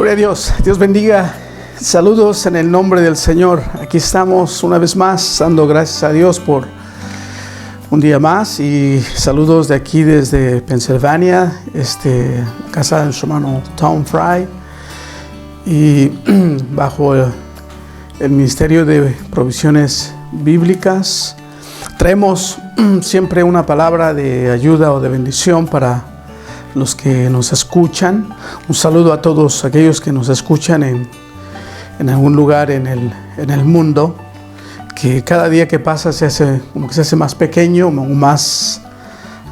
Gloria a Dios. Dios bendiga. Saludos en el nombre del Señor. Aquí estamos una vez más dando gracias a Dios por un día más, y saludos de aquí desde Pensilvania, casa de nuestro hermano Tom Fry, y bajo el Ministerio de Provisiones Bíblicas. Traemos siempre una palabra de ayuda o de bendición para los que nos escuchan. Un saludo a todos aquellos que nos escuchan en algún lugar en el mundo, que cada día que pasa se hace más pequeño, más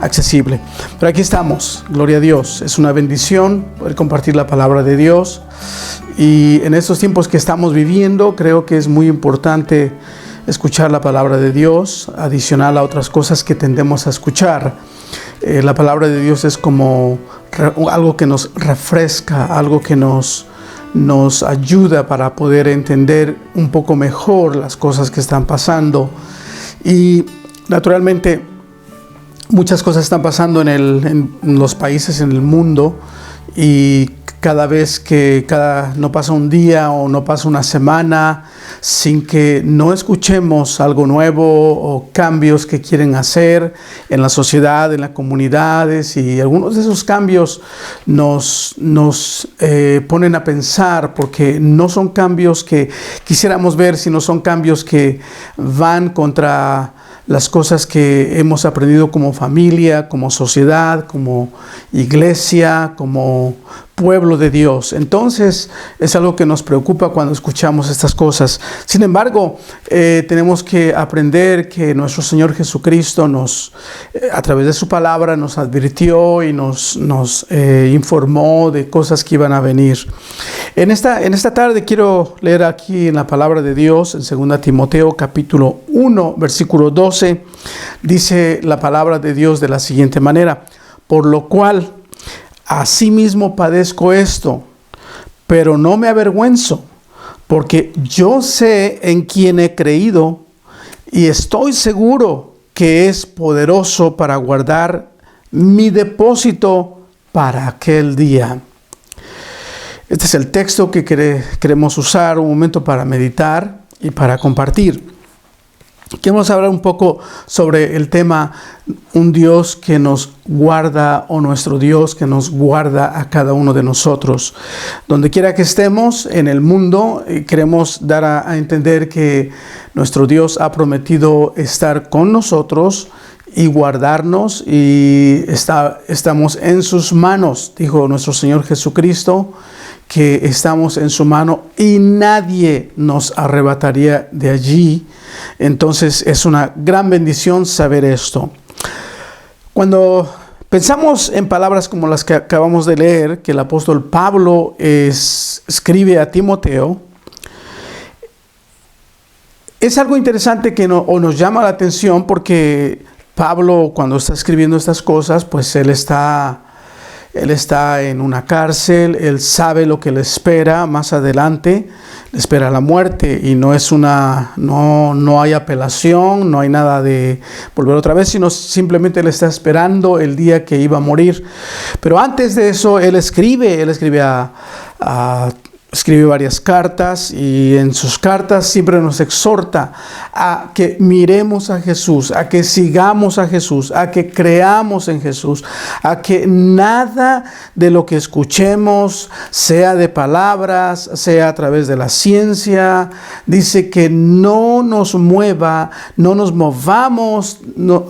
accesible. Pero aquí estamos, gloria a Dios. Es una bendición poder compartir la palabra de Dios, y en estos tiempos que estamos viviendo creo que es muy importante escuchar la palabra de Dios, adicional a otras cosas que tendemos a escuchar. La palabra de Dios es como algo que nos refresca, algo que nos ayuda para poder entender un poco mejor las cosas que están pasando. Y naturalmente muchas cosas están pasando en los países, en el mundo, y cada vez que no pasa un día o no pasa una semana sin que no escuchemos algo nuevo o cambios que quieren hacer en la sociedad, en las comunidades, y algunos de esos cambios nos ponen a pensar, porque no son cambios que quisiéramos ver, sino son cambios que van contra las cosas que hemos aprendido como familia, como sociedad, como iglesia, como pueblo de Dios. Entonces es algo que nos preocupa cuando escuchamos estas cosas. Sin embargo, tenemos que aprender que nuestro Señor Jesucristo a través de su palabra nos advirtió y nos informó de cosas que iban a venir. En esta tarde quiero leer aquí en la palabra de Dios, en 2 Timoteo capítulo 1, versículo 12, dice la palabra de Dios de la siguiente manera: por lo cual asimismo padezco esto, pero no me avergüenzo, porque yo sé en quién he creído, y estoy seguro que es poderoso para guardar mi depósito para aquel día. Este es el texto que queremos usar un momento para meditar y para compartir. Queremos hablar un poco sobre el tema un Dios que nos guarda, o nuestro Dios que nos guarda a cada uno de nosotros. Donde quiera que estemos en el mundo, queremos dar a entender que nuestro Dios ha prometido estar con nosotros y guardarnos, y estamos en sus manos. Dijo nuestro Señor Jesucristo que estamos en su mano y nadie nos arrebataría de allí. Entonces es una gran bendición saber esto. Cuando pensamos en palabras como las que acabamos de leer, que el apóstol Pablo escribe a Timoteo, es algo interesante que nos llama la atención, porque Pablo, cuando está escribiendo estas cosas, pues él está en una cárcel. Él sabe lo que le espera más adelante. Le espera la muerte, y no hay apelación, no hay nada de volver otra vez, sino simplemente él está esperando el día que iba a morir. Pero antes de eso, él escribe varias cartas, y en sus cartas siempre nos exhorta a que miremos a Jesús, a que sigamos a Jesús, a que creamos en Jesús, a que nada de lo que escuchemos, sea de palabras, sea a través de la ciencia, dice que no nos movamos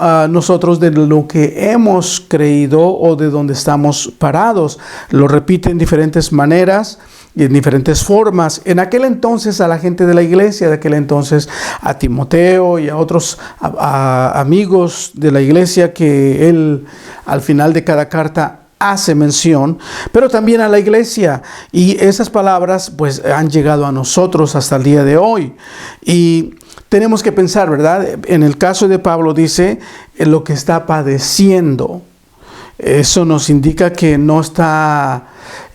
a nosotros de lo que hemos creído o de donde estamos parados. Lo repite en diferentes maneras y en diferentes formas. En aquel entonces, a la gente de la iglesia de aquel entonces, a Timoteo y a otros amigos de la iglesia, que él al final de cada carta hace mención, pero también a la iglesia. Y esas palabras pues han llegado a nosotros hasta el día de hoy. Y tenemos que pensar, ¿verdad? En el caso de Pablo dice en lo que está padeciendo. Eso nos indica que no está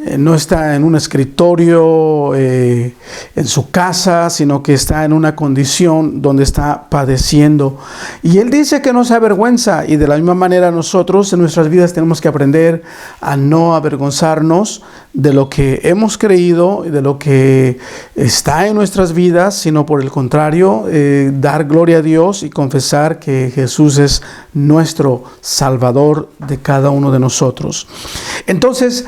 en un escritorio en su casa, sino que está en una condición donde está padeciendo. Y él dice que no se avergüenza, y de la misma manera nosotros en nuestras vidas tenemos que aprender a no avergonzarnos de lo que hemos creído, de lo que está en nuestras vidas, sino por el contrario, dar gloria a Dios y confesar que Jesús es nuestro Salvador de cada uno de nosotros. Entonces,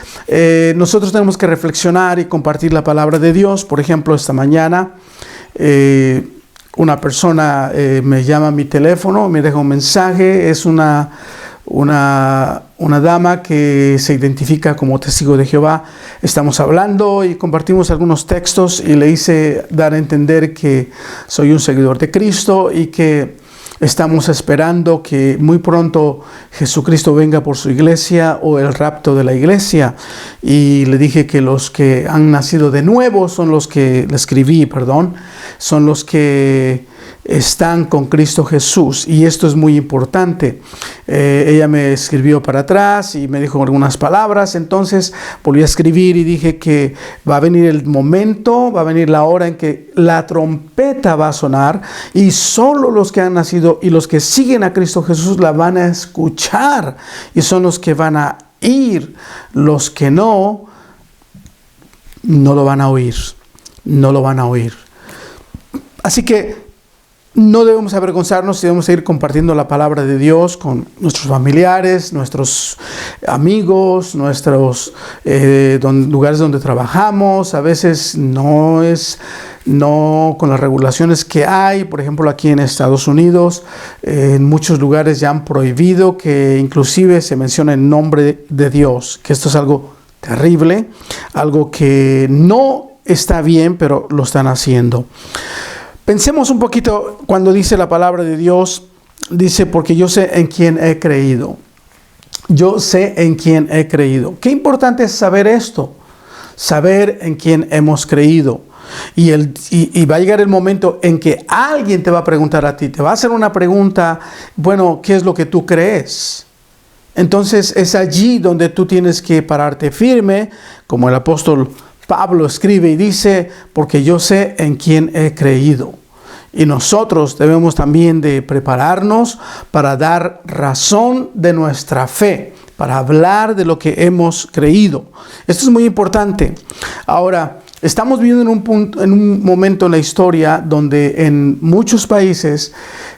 nosotros tenemos que reflexionar y compartir la palabra de Dios. Por ejemplo, esta mañana una persona me llama a mi teléfono, me deja un mensaje. Es una dama que se identifica como testigo de Jehová. Estamos hablando y compartimos algunos textos y le hice dar a entender que soy un seguidor de Cristo y que estamos esperando que muy pronto Jesucristo venga por su iglesia o el rapto de la iglesia. Y le dije que los que han nacido de nuevo son los que, son los que están con Cristo Jesús, y esto es muy importante. Ella me escribió para atrás y me dijo algunas palabras. Entonces volví a escribir y dije que va a venir el momento, va a venir la hora en que la trompeta va a sonar, y solo los que han nacido y los que siguen a Cristo Jesús la van a escuchar, y son los que van a ir. Los que no lo van a oír, no lo van a oír. Así que no debemos avergonzarnos, debemos seguir compartiendo la palabra de Dios con nuestros familiares, nuestros amigos, nuestros lugares donde trabajamos. A veces no con las regulaciones que hay. Por ejemplo, aquí en Estados Unidos, en muchos lugares ya han prohibido que inclusive se mencione el nombre de Dios, que esto es algo terrible, algo que no está bien, pero lo están haciendo. Pensemos un poquito cuando dice la palabra de Dios. Dice, porque yo sé en quién he creído. Yo sé en quién he creído. Qué importante es saber esto. Saber en quién hemos creído. Y va a llegar el momento en que alguien te va a preguntar a ti. Te va a hacer una pregunta. Bueno, ¿qué es lo que tú crees? Entonces es allí donde tú tienes que pararte firme, como el apóstol Pablo escribe y dice, porque yo sé en quién he creído. Y nosotros debemos también de prepararnos para dar razón de nuestra fe, para hablar de lo que hemos creído. Esto es muy importante. Ahora, estamos viviendo en un momento en la historia donde en muchos países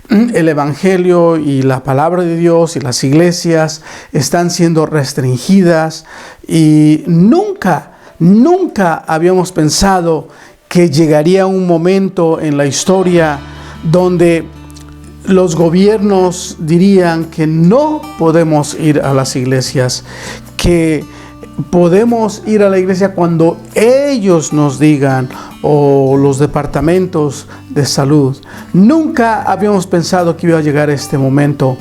el evangelio y la palabra de Dios y las iglesias están siendo restringidas, y nunca habíamos pensado que llegaría un momento en la historia donde los gobiernos dirían que no podemos ir a las iglesias, que podemos ir a la iglesia cuando ellos nos digan, o los departamentos de salud. Nunca habíamos pensado que iba a llegar este momento,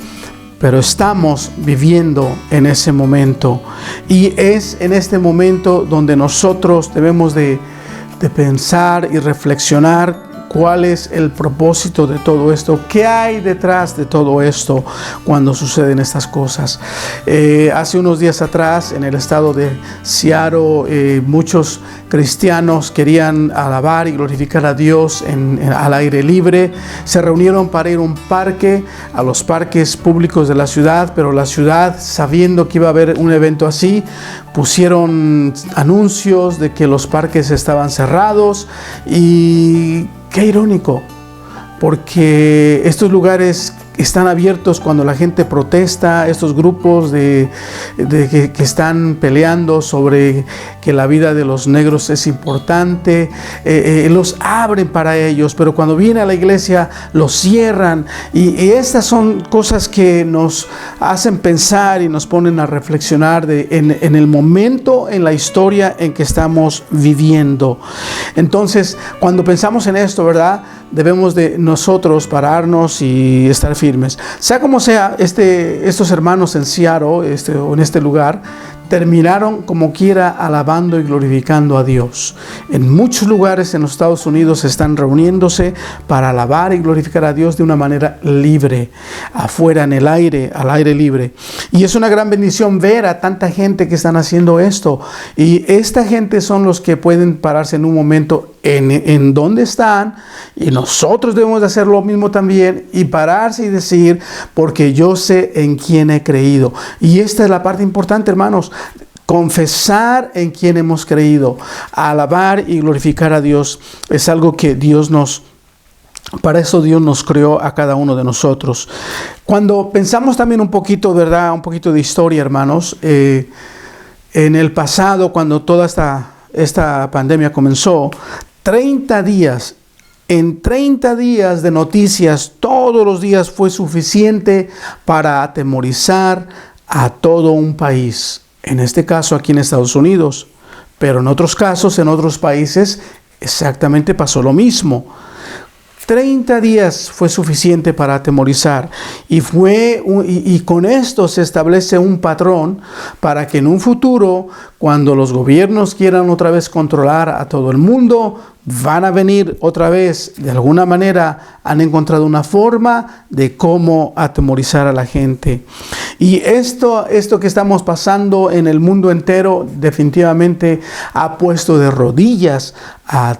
pero estamos viviendo en ese momento, y es en este momento donde nosotros debemos de pensar y reflexionar cuál es el propósito de todo esto, qué hay detrás de todo esto cuando suceden estas cosas. Hace unos días atrás, en el estado de Seattle, muchos cristianos querían alabar y glorificar a Dios al aire libre. Se reunieron para ir a los parques públicos de la ciudad, pero la ciudad, sabiendo que iba a haber un evento así, pusieron anuncios de que los parques estaban cerrados. Y qué irónico, porque estos lugares están abiertos cuando la gente protesta, estos grupos que están peleando sobre que la vida de los negros es importante, los abren para ellos, pero cuando viene a la iglesia los cierran, y estas son cosas que nos hacen pensar y nos ponen a reflexionar en el momento en la historia en que estamos viviendo. Entonces, cuando pensamos en esto, ¿verdad?, debemos de nosotros pararnos y estar firmes. Sea como sea, estos hermanos en Seattle, o en este lugar, terminaron como quiera alabando y glorificando a Dios. En muchos lugares en los Estados Unidos están reuniéndose para alabar y glorificar a Dios de una manera libre, afuera en el aire, al aire libre. Y es una gran bendición ver a tanta gente que están haciendo esto. Y esta gente son los que pueden pararse en un momento en donde están, y nosotros debemos de hacer lo mismo también, y pararse y decir, porque yo sé en quién he creído. Y esta es la parte importante, hermanos. confesar en quien hemos creído, alabar y glorificar a Dios, es algo que para eso Dios nos creó a cada uno de nosotros. Cuando pensamos también un poquito, ¿verdad? Un poquito de historia, hermanos. En el pasado, cuando toda esta pandemia comenzó, 30 días, en 30 días de noticias, todos los días fue suficiente para atemorizar a todo un país. En este caso aquí en Estados Unidos, pero en otros casos, en otros países, exactamente pasó lo mismo. 30 días fue suficiente para atemorizar y con esto se establece un patrón para que en un futuro, cuando los gobiernos quieran otra vez controlar a todo el mundo, van a venir otra vez, de alguna manera han encontrado una forma de cómo atemorizar a la gente. Y esto que estamos pasando en el mundo entero definitivamente ha puesto de rodillas a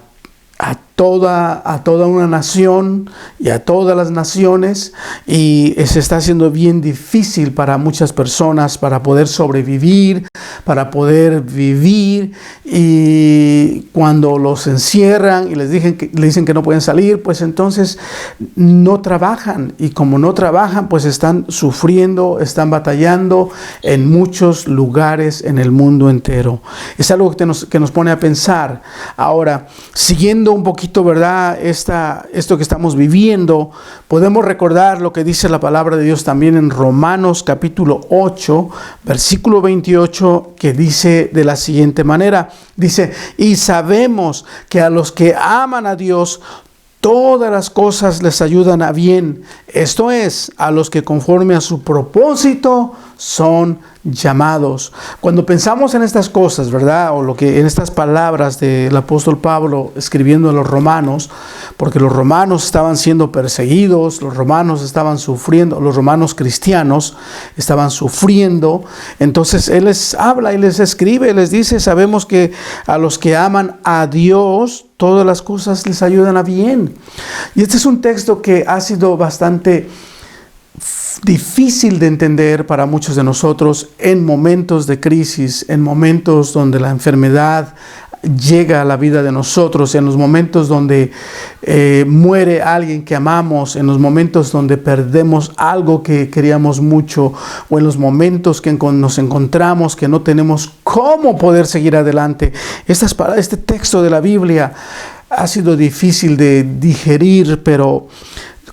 toda una nación y a todas las naciones, y se está haciendo bien difícil para muchas personas para poder sobrevivir, para poder vivir. Y cuando los encierran y les dicen que no pueden salir, pues entonces no trabajan, y como no trabajan, pues están sufriendo, están batallando en muchos lugares en el mundo entero. Es algo que nos pone a pensar. Ahora, siguiendo un poquito, ¿verdad? Esto que estamos viviendo, podemos recordar lo que dice la palabra de Dios también en Romanos capítulo 8, versículo 28, que dice de la siguiente manera, dice: y sabemos que a los que aman a Dios, todas las cosas les ayudan a bien, esto es, a los que conforme a su propósito son llamados. Cuando pensamos en estas cosas, ¿verdad? O en estas palabras del apóstol Pablo escribiendo a los romanos, porque los romanos estaban siendo perseguidos, los romanos estaban sufriendo, los romanos cristianos estaban sufriendo. Entonces él les habla y les escribe, les dice: sabemos que a los que aman a Dios, todas las cosas les ayudan a bien. Y este es un texto que ha sido bastante difícil de entender para muchos de nosotros en momentos de crisis, en momentos donde la enfermedad llega a la vida de nosotros, en los momentos donde muere alguien que amamos, en los momentos donde perdemos algo que queríamos mucho, o en los momentos que nos encontramos que no tenemos cómo poder seguir adelante. Este texto de la Biblia ha sido difícil de digerir, pero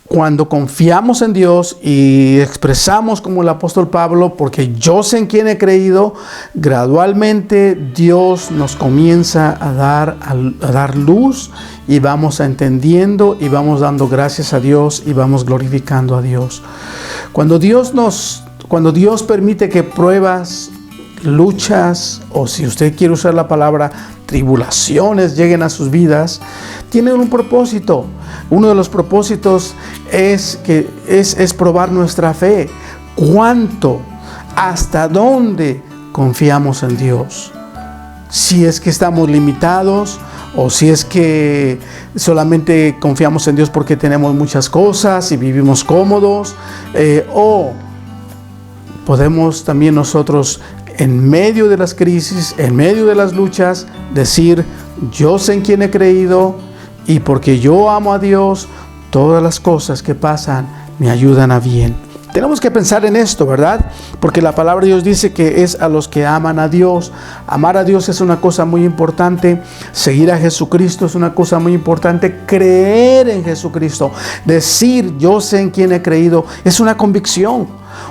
cuando confiamos en Dios y expresamos como el apóstol Pablo, porque yo sé en quién he creído, gradualmente Dios nos comienza a dar luz, y vamos entendiendo y vamos dando gracias a Dios y vamos glorificando a Dios. Cuando Dios permite que pruebas, luchas, o si usted quiere usar la palabra tribulaciones, lleguen a sus vidas, tienen un propósito. Uno de los propósitos es probar nuestra fe. ¿Cuánto? ¿Hasta dónde confiamos en Dios? Si es que estamos limitados, o si es que solamente confiamos en Dios porque tenemos muchas cosas y vivimos cómodos, o podemos también nosotros, en medio de las crisis, en medio de las luchas, decir: yo sé en quién he creído, y porque yo amo a Dios, todas las cosas que pasan me ayudan a bien. Tenemos que pensar en esto, ¿verdad? Porque la palabra de Dios dice que es a los que aman a Dios. Amar a Dios es una cosa muy importante. Seguir a Jesucristo es una cosa muy importante. Creer en Jesucristo, decir yo sé en quién he creído, es una convicción.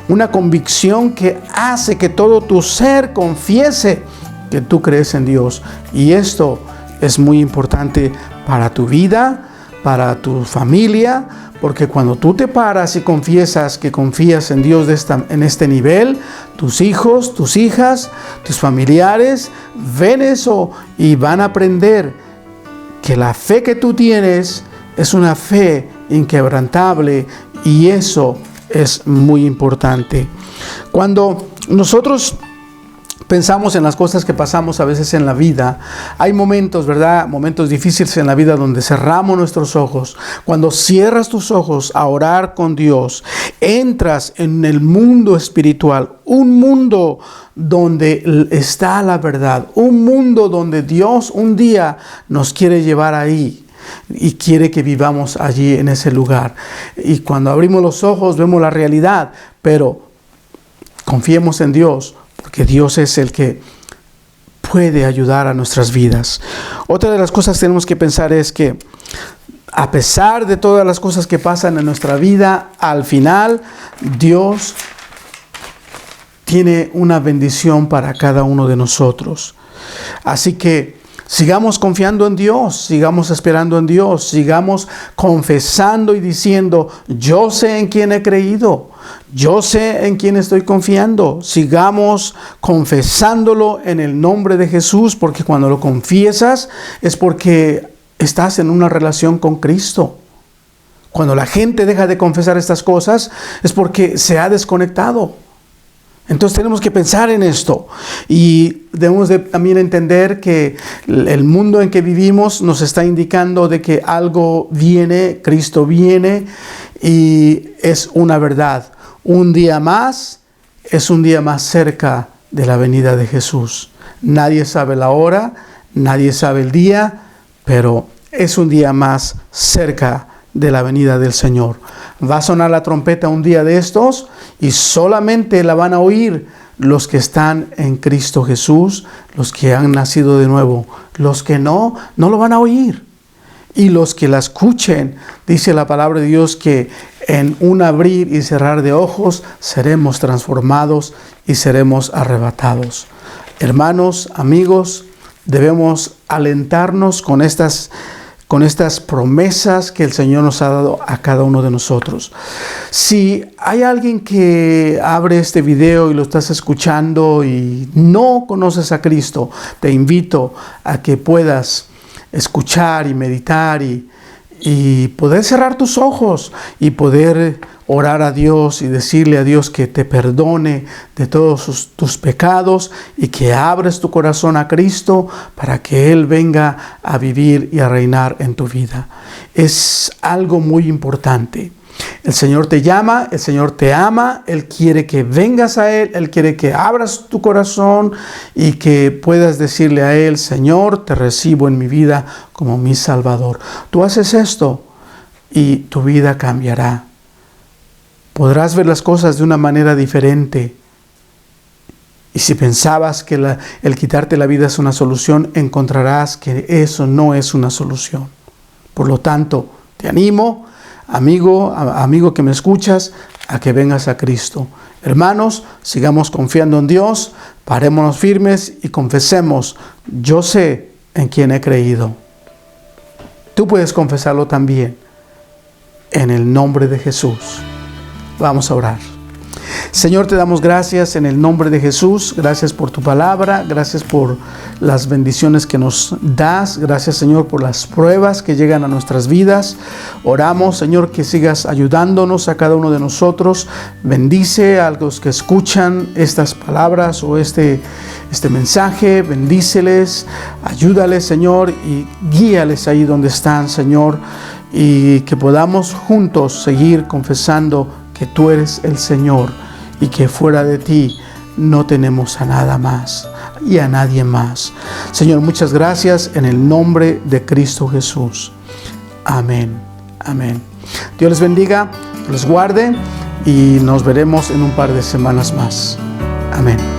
Una convicción que hace que todo tu ser confiese que tú crees en Dios. Y esto es muy importante para tu vida, para tu familia, porque cuando tú te paras y confiesas que confías en Dios en este nivel, tus hijos, tus hijas, tus familiares ven eso y van a aprender que la fe que tú tienes es una fe inquebrantable, y eso es muy importante. Cuando nosotros pensamos en las cosas que pasamos a veces en la vida, hay momentos, ¿verdad? Momentos difíciles en la vida donde cerramos nuestros ojos. Cuando cierras tus ojos a orar con Dios, entras en el mundo espiritual, un mundo donde está la verdad, un mundo donde Dios un día nos quiere llevar ahí y quiere que vivamos allí en ese lugar. Y cuando abrimos los ojos vemos la realidad, pero confiemos en Dios, porque Dios es el que puede ayudar a nuestras vidas. Otra de las cosas que tenemos que pensar es que a pesar de todas las cosas que pasan en nuestra vida, al final Dios tiene una bendición para cada uno de nosotros. Así que sigamos confiando en Dios, sigamos esperando en Dios, sigamos confesando y diciendo, yo sé en quién he creído, yo sé en quién estoy confiando. Sigamos confesándolo en el nombre de Jesús, porque cuando lo confiesas es porque estás en una relación con Cristo. Cuando la gente deja de confesar estas cosas es porque se ha desconectado. Entonces tenemos que pensar en esto y debemos de también entender que el mundo en que vivimos nos está indicando de que algo viene, Cristo viene y es una verdad. Un día más es un día más cerca de la venida de Jesús. Nadie sabe la hora, nadie sabe el día, pero es un día más cerca de la venida del Señor. Va a sonar la trompeta un día de estos y solamente la van a oír los que están en Cristo Jesús, los que han nacido de nuevo. Los que no lo van a oír. Y los que la escuchen, dice la palabra de Dios que en un abrir y cerrar de ojos seremos transformados y seremos arrebatados. Hermanos, amigos, debemos alentarnos con estas promesas que el Señor nos ha dado a cada uno de nosotros. Si hay alguien que abre este video y lo estás escuchando y no conoces a Cristo, te invito a que puedas escuchar y meditar y poder cerrar tus ojos y poder orar a Dios y decirle a Dios que te perdone de todos tus pecados y que abres tu corazón a Cristo para que Él venga a vivir y a reinar en tu vida. Es algo muy importante. El Señor te llama, el Señor te ama, Él quiere que vengas a Él, Él quiere que abras tu corazón y que puedas decirle a Él, Señor, te recibo en mi vida como mi Salvador. Tú haces esto y tu vida cambiará. Podrás ver las cosas de una manera diferente. Y si pensabas que el quitarte la vida es una solución, encontrarás que eso no es una solución. Por lo tanto, te animo, amigo que me escuchas, a que vengas a Cristo. Hermanos, sigamos confiando en Dios, parémonos firmes y confesemos, yo sé en quién he creído. Tú puedes confesarlo también, en el nombre de Jesús. Vamos a orar. Señor, te damos gracias en el nombre de Jesús. Gracias por tu palabra. Gracias por las bendiciones que nos das. Gracias, Señor, por las pruebas que llegan a nuestras vidas. Oramos, Señor, que sigas ayudándonos a cada uno de nosotros. Bendice a los que escuchan estas palabras o este mensaje. Bendíceles, ayúdales, Señor, y guíales ahí donde están, Señor. Y que podamos juntos seguir confesando que tú eres el Señor y que fuera de ti no tenemos a nada más y a nadie más. Señor, muchas gracias en el nombre de Cristo Jesús. Amén. Amén. Dios les bendiga, los guarde y nos veremos en un par de semanas más. Amén.